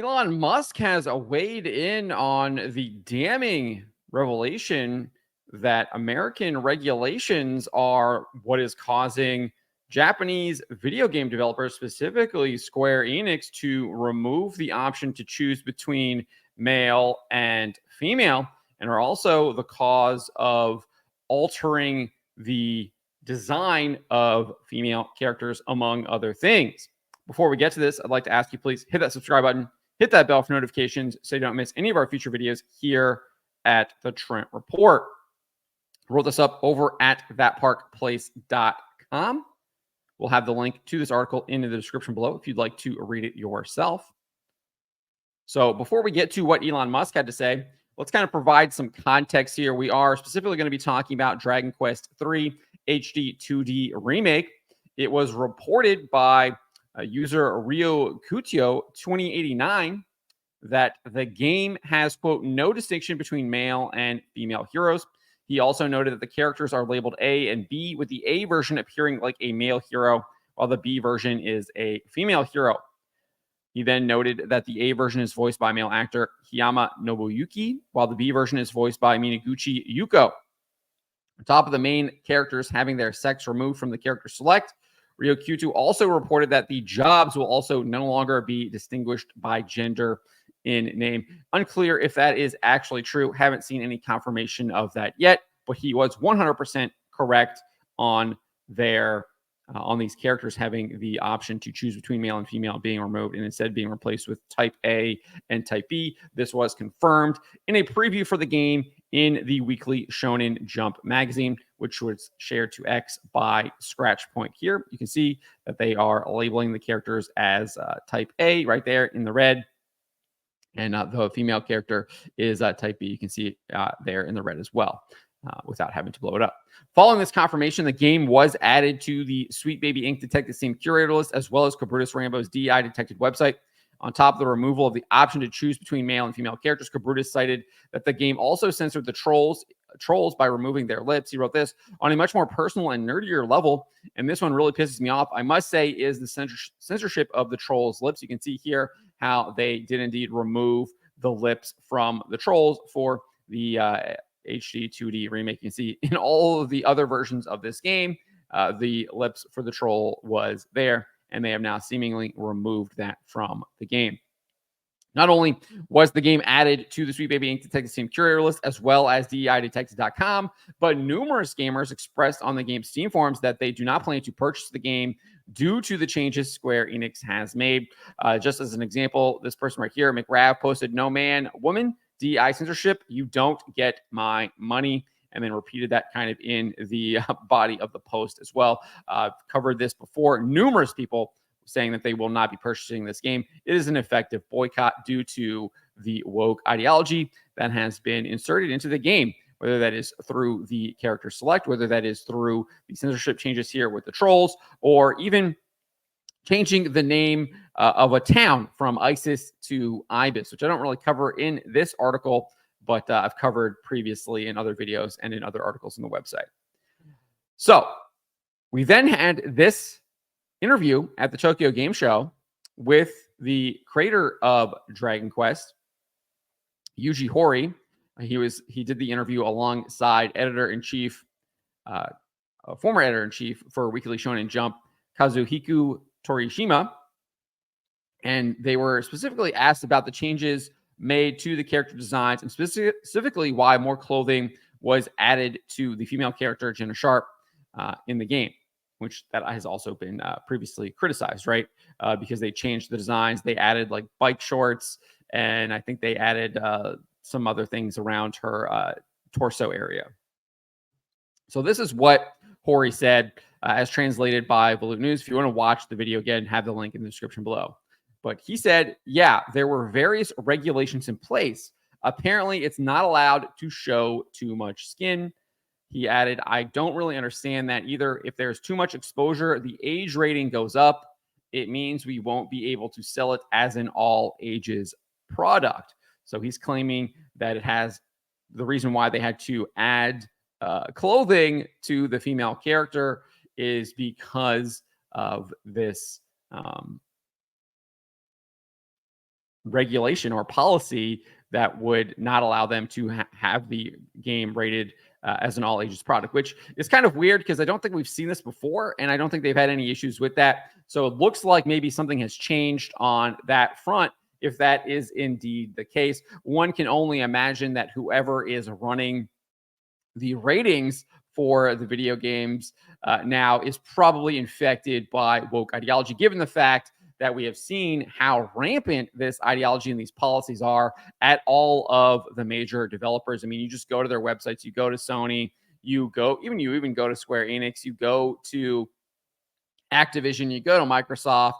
Elon Musk has weighed in on the damning revelation that American regulations are what is causing Japanese video game developers, specifically Square Enix, to remove the option to choose between male and female, and are also the cause of altering the design of female characters, among other things. Before we get to this, I'd like to ask you, please hit that subscribe button. Hit that bell for notifications so you don't miss any of our future videos here at the Trent Report. I wrote this up over at thatparkplace.com. We'll have the link to this article in the description below if you'd like to read it yourself. So before we get to what Elon Musk had to say, let's kind of provide some context here. We are specifically going to be talking about Dragon Quest III HD 2D Remake. It was reported by user Rio Kutio 2089 that the game has, quote, no distinction between male and female heroes. He also noted that the characters are labeled A and B, with the A version appearing like a male hero, while the B version is a female hero. He then noted that the A version is voiced by male actor Hiyama Nobuyuki, while the B version is voiced by Minaguchi Yuko. On top of the main characters having their sex removed from the character select, Rio Q2 also reported that the jobs will also no longer be distinguished by gender in name. Unclear if that is actually true. Haven't seen any confirmation of that yet, but he was 100% correct on their on these characters having the option to choose between male and female being removed and instead being replaced with type A and type B. This was confirmed in a preview for the game in the weekly Shonen Jump magazine, which was shared to X by Scratchpoint here. You can see that they are labeling the characters as type A right there in the red. And the female character is type B. You can see it there in the red as well. Without having to blow it up. Following this confirmation, the game was added to the Sweet Baby Ink Detected Steam curator list, as well as Cabrutus Rambo's DI Detected website. On top of the removal of the option to choose between male and female characters, Cabrutus cited that the game also censored the trolls by removing their lips. He wrote this on a much more personal and nerdier level, and this one really pisses me off, I must say, is the censorship of the trolls' lips. You can see here how they did indeed remove the lips from the trolls for the HD 2D remake. You can see in all of the other versions of this game, the lips for the troll was there, and they have now seemingly removed that from the game. Not only was the game added to the Sweet Baby Ink Detected Steam curator list, as well as DEIDetected.com, but numerous gamers expressed on the game's Steam forums that they do not plan to purchase the game due to the changes Square Enix has made. Just as an example, this person right here, McRav, posted, "No man, woman, DI censorship, you don't get my money," and then repeated that kind of in the body of the post as well. I've covered this before. Numerous people saying that they will not be purchasing this game. It is an effective boycott due to the woke ideology that has been inserted into the game, whether that is through the character select, whether that is through the censorship changes here with the trolls, or even changing the name of a town from ISIS to IBIS, which I don't really cover in this article, but I've covered previously in other videos and in other articles on the website. So we then had this interview at the Tokyo Game Show with the creator of Dragon Quest, Yuji Horii. He did the interview alongside editor-in-chief, former editor-in-chief for Weekly Shonen Jump, Kazuhiko Torishima, and they were specifically asked about the changes made to the character designs and specifically why more clothing was added to the female character, Jenna Sharp, in the game, which that has also been previously criticized, right? Because they changed the designs. They added like bike shorts, and I think they added some other things around her torso area. So this is what Horii said, as translated by Volute News. If you want to watch the video again, have the link in the description below. But he said, yeah, there were various regulations in place. Apparently, it's not allowed to show too much skin. He added, I don't really understand that either. If there's too much exposure, the age rating goes up. It means we won't be able to sell it as an all ages product. So he's claiming that it has the reason why they had to add clothing to the female character is because of this regulation or policy that would not allow them to have the game rated as an all ages product, which is kind of weird because I don't think we've seen this before, and I don't think they've had any issues with that. So it looks like maybe something has changed on that front. If that is indeed the case, one can only imagine that whoever is running the ratings for the video games now is probably infected by woke ideology, given the fact that we have seen how rampant this ideology and these policies are at all of the major developers. I mean, you just go to their websites, you go to Sony, you even go to Square Enix, you go to Activision, you go to Microsoft,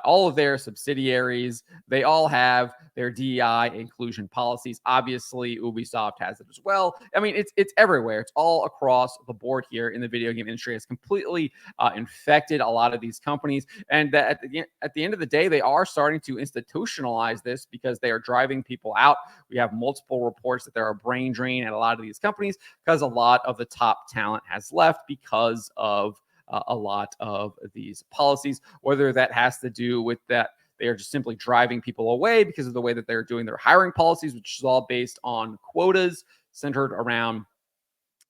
all of their subsidiaries, they all have their DEI inclusion policies. Obviously, Ubisoft has it as well. I mean, it's everywhere. It's all across the board here in the video game industry. It's completely infected a lot of these companies. And at the end of the day, they are starting to institutionalize this because they are driving people out. We have multiple reports that there are brain drain at a lot of these companies because a lot of the top talent has left because of a lot of these policies, whether that has to do with that they are just simply driving people away because of the way that they're doing their hiring policies, which is all based on quotas centered around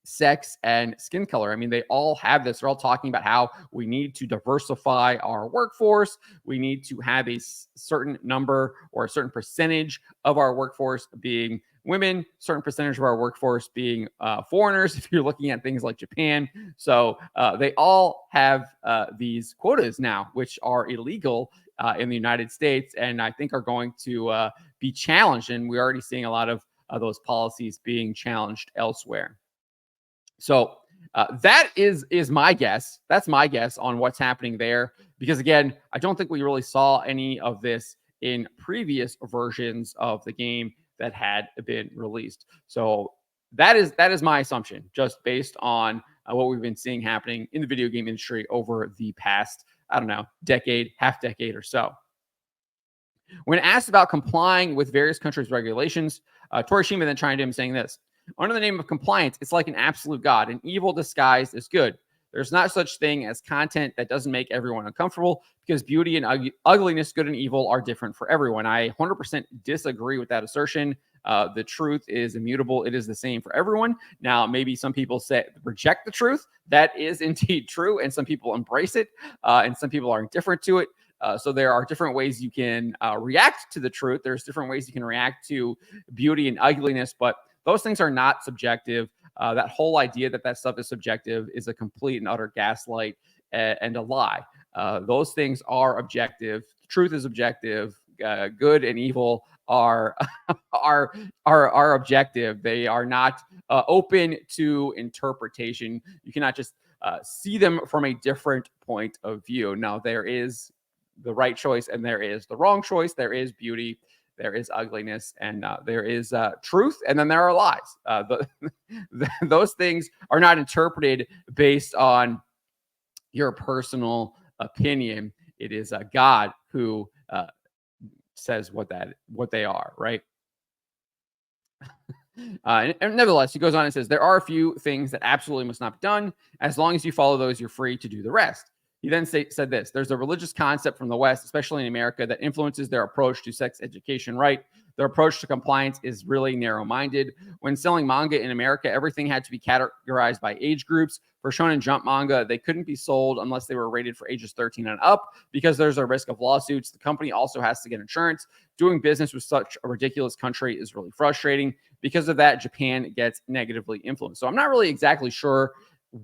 sex and skin color. I mean, they all have this. They're all talking about how we need to diversify our workforce. We need to have a certain number or a certain percentage of our workforce being women, certain percentage of our workforce being foreigners, if you're looking at things like Japan. So they all have these quotas now, which are illegal in the United States, and I think are going to be challenged. And we're already seeing a lot of those policies being challenged elsewhere. So that is my guess. That's my guess on what's happening there. Because again, I don't think we really saw any of this in previous versions of the game that had been released. So that is my assumption, just based on what we've been seeing happening in the video game industry over the past, I don't know, decade, half decade or so. When asked about complying with various countries' regulations, Torishima then chimed in saying this: under the name of compliance, it's like an absolute god, an evil disguised as good. There's not such thing as content that doesn't make everyone uncomfortable, because beauty and ugliness, good and evil, are different for everyone. I 100% disagree with that assertion. The truth is immutable. It is the same for everyone. Now, maybe some people reject the truth. That is indeed true. And some people embrace it. And some people are indifferent to it. So there are different ways you can react to the truth. There's different ways you can react to beauty and ugliness, but those things are not subjective. That whole idea that stuff is subjective is a complete and utter gaslight and a lie. Those things are objective. Truth is objective. Good and evil are objective. They are not open to interpretation. You cannot just see them from a different point of view. Now, there is the right choice and there is the wrong choice. There is beauty, there is ugliness, and there is truth, and then there are lies. Those things are not interpreted based on your personal opinion. It is God who says what they are, right? And nevertheless, he goes on and says, there are a few things that absolutely must not be done. As long as you follow those, you're free to do the rest. He then said this: there's a religious concept from the West, especially in America, that influences their approach to sex education, right? Their approach to compliance is really narrow-minded. When selling manga in America, everything had to be categorized by age groups. For Shonen Jump manga, they couldn't be sold unless they were rated for ages 13 and up, because there's a risk of lawsuits. The company also has to get insurance. Doing business with such a ridiculous country is really frustrating. Because of that, Japan gets negatively influenced. So I'm not really exactly sure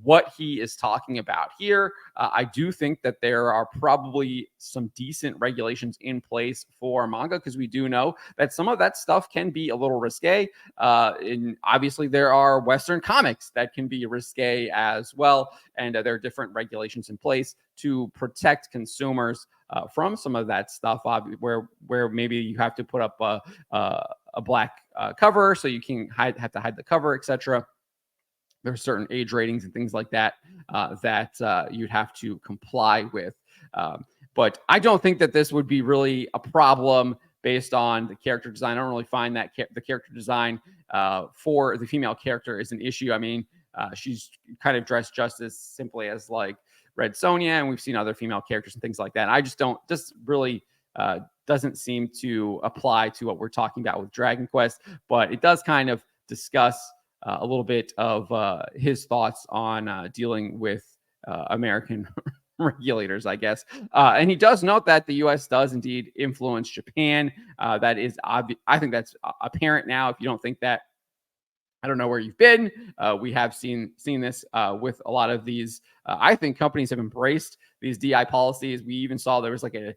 what he is talking about here. I do think that there are probably some decent regulations in place for manga, because we do know that some of that stuff can be a little risque. And obviously, there are Western comics that can be risque as well. And there are different regulations in place to protect consumers from some of that stuff, where maybe you have to put up a black cover so you can have to hide the cover, etc. There's certain age ratings and things like that that you'd have to comply with. But I don't think that this would be really a problem based on the character design. I don't really find that the character design for the female character is an issue. I mean, she's kind of dressed just as simply as like Red Sonja, and we've seen other female characters and things like that. I just don't really doesn't seem to apply to what we're talking about with Dragon Quest, but it does kind of discuss a little bit of his thoughts on dealing with American regulators, I guess. And he does note that the U.S. does indeed influence Japan. That is obvious. I think that's apparent now. If you don't think that, I don't know where you've been. We have seen this with a lot of these. I think companies have embraced these DI policies. We even saw there was like a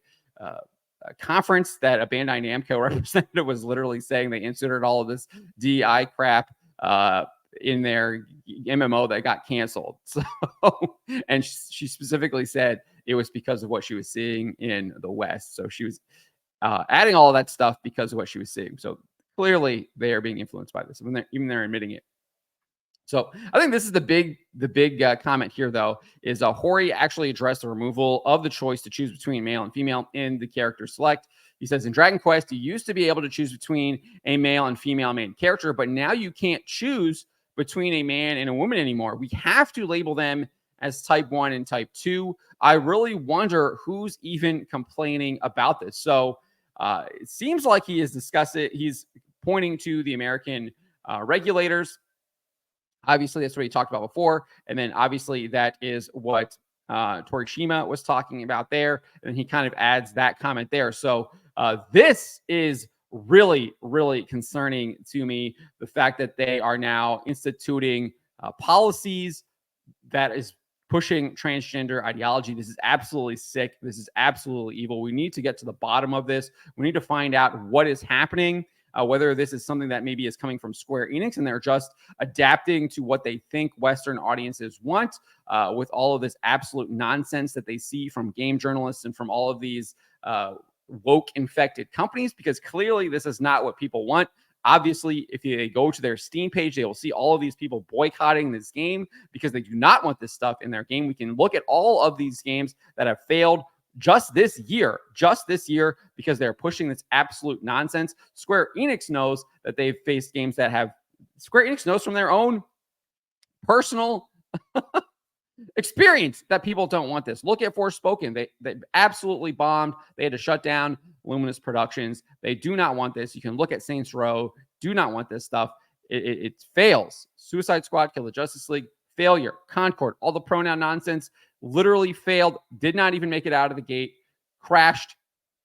conference that a Bandai Namco representative was literally saying they instituted all of this DI crap in their MMO that got canceled. So, and she specifically said it was because of what she was seeing in the West. So she was adding all of that stuff because of what she was seeing. So clearly they are being influenced by this, even they're admitting it. So I think this is the big comment here, though, is Horii actually addressed the removal of the choice to choose between male and female in the character select. He says in Dragon Quest, you used to be able to choose between a male and female main character, but now you can't choose between a man and a woman anymore. We have to label them as type 1 and type 2. I really wonder who's even complaining about this. So it seems like he is discussing, he's pointing to the American regulators. Obviously, that's what he talked about before. And then obviously that is what Torishima was talking about there. And he kind of adds that comment there. So this is really, really concerning to me. The fact that they are now instituting policies that is pushing transgender ideology. This is absolutely sick. This is absolutely evil. We need to get to the bottom of this. We need to find out what is happening. Whether this is something that maybe is coming from Square Enix and they're just adapting to what they think Western audiences want with all of this absolute nonsense that they see from game journalists and from all of these woke infected companies, because clearly this is not what people want. Obviously, if they go to their Steam page, they will see all of these people boycotting this game because they do not want this stuff in their game. We can look at all of these games that have failed just this year, because they're pushing this absolute nonsense. Square Enix knows that they've faced games that have, Square Enix knows from their own personal experience that people don't want this. Look at Forspoken. They absolutely bombed. They had to shut down Luminous Productions. They do not want this. You can look at Saints Row. Do not want this stuff. It fails. Suicide Squad, Kill the Justice League, failure. Concord, all the pronoun nonsense, literally failed. Did not even make it out of the gate. Crashed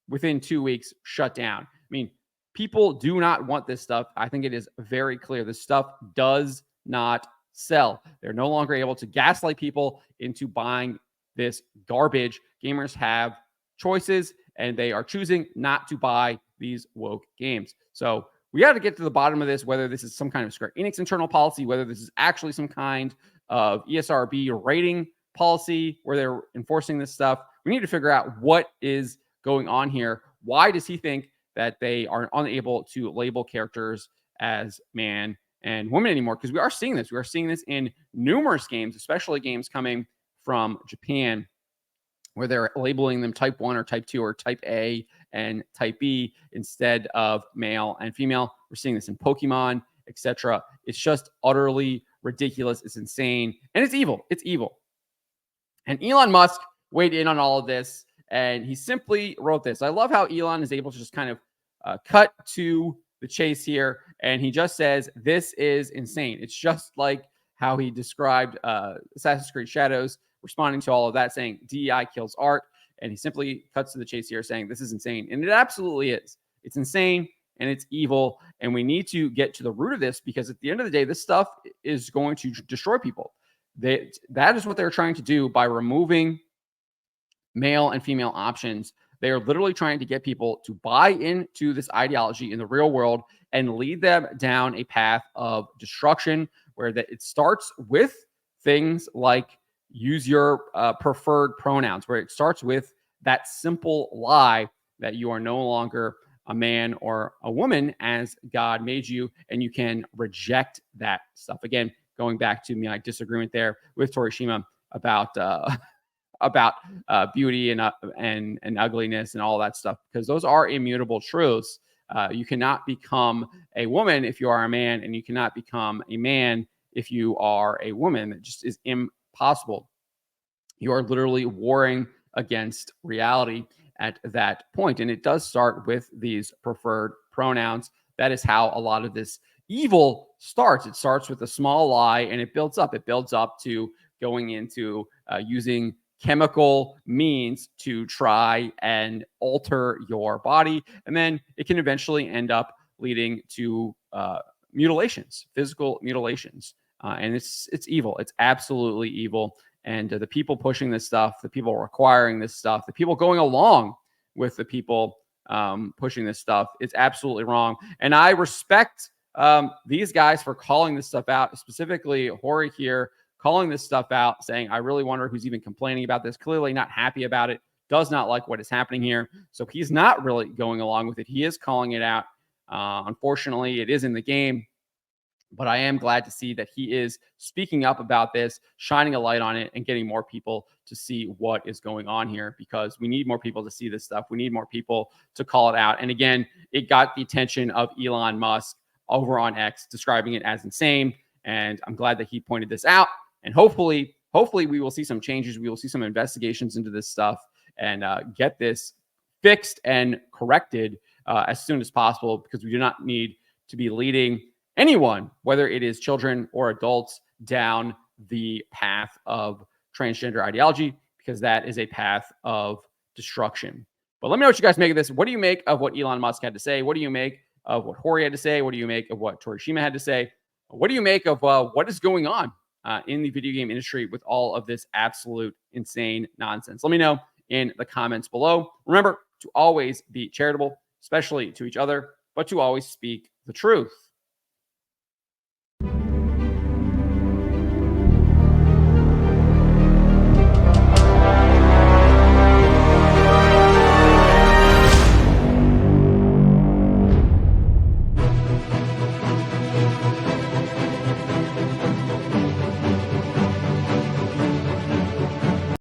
within 2 weeks. Shut down. I mean, people do not want this stuff. I think it is very clear. This stuff does not sell. They're no longer able to gaslight people into buying this garbage. Gamers have choices, and they are choosing not to buy these woke games. So we got to get to the bottom of this, whether this is some kind of Square Enix internal policy, whether this is actually some kind of ESRB rating policy where they're enforcing this stuff. We need to figure out what is going on here. Why does he think that they are unable to label characters as man and woman anymore? Because we are seeing this. We are seeing this in numerous games, especially games coming from Japan, where they're labeling them type 1 or type 2 or type A and type B instead of male and female. We're seeing this in Pokemon, etc. It's just utterly ridiculous. It's insane. And it's evil. It's evil. And Elon Musk weighed in on all of this, and he simply wrote this. I love how Elon is able to just kind of cut to the chase here, and he just says, this is insane. It's just like how he described Assassin's Creed Shadows, responding to all of that, saying DEI kills art, and he simply cuts to the chase here saying this is insane. And it absolutely is. It's insane, and it's evil, and we need to get to the root of this, because at the end of the day, this stuff is going to destroy people. That is what they're trying to do by removing male and female options. They are literally trying to get people to buy into this ideology in the real world and lead them down a path of destruction, where it starts with things like use your preferred pronouns, where it starts with that simple lie that you are no longer a man or a woman as God made you, and you can reject that stuff. Again, going back to my disagreement there with Torishima about beauty and ugliness and all that stuff, because those are immutable truths. You cannot become a woman if you are a man, and you cannot become a man if you are a woman. It just is impossible. You are literally warring against reality. at that point. And it does start with these preferred pronouns. That is how a lot of this evil starts. It starts with a small lie and it builds up. It builds up to going into using chemical means to try and alter your body. And then it can eventually end up leading to mutilations, physical mutilations. And it's evil. It's absolutely evil. And the people pushing this stuff, the people requiring this stuff, the people going along with the people pushing this stuff, it's absolutely wrong. And I respect these guys for calling this stuff out, specifically Horii here, calling this stuff out, saying, I really wonder who's even complaining about this, clearly not happy about it, does not like what is happening here. So he's not really going along with it. He is calling it out. Unfortunately, it is in the game. But I am glad to see that he is speaking up about this, shining a light on it, and getting more people to see what is going on here, because we need more people to see this stuff. We need more people to call it out. And again, it got the attention of Elon Musk over on X, describing it as insane. And I'm glad that he pointed this out. And hopefully we will see some changes. We will see some investigations into this stuff and get this fixed and corrected as soon as possible, because we do not need to be leading anyone, whether it is children or adults, down the path of transgender ideology, because that is a path of destruction. But let me know what you guys make of this. What do you make of what Elon Musk had to say? What do you make of what Horii had to say? What do you make of what Torishima had to say? What do you make of what is going on in the video game industry with all of this absolute insane nonsense? Let me know in the comments below. Remember to always be charitable, especially to each other, but to always speak the truth.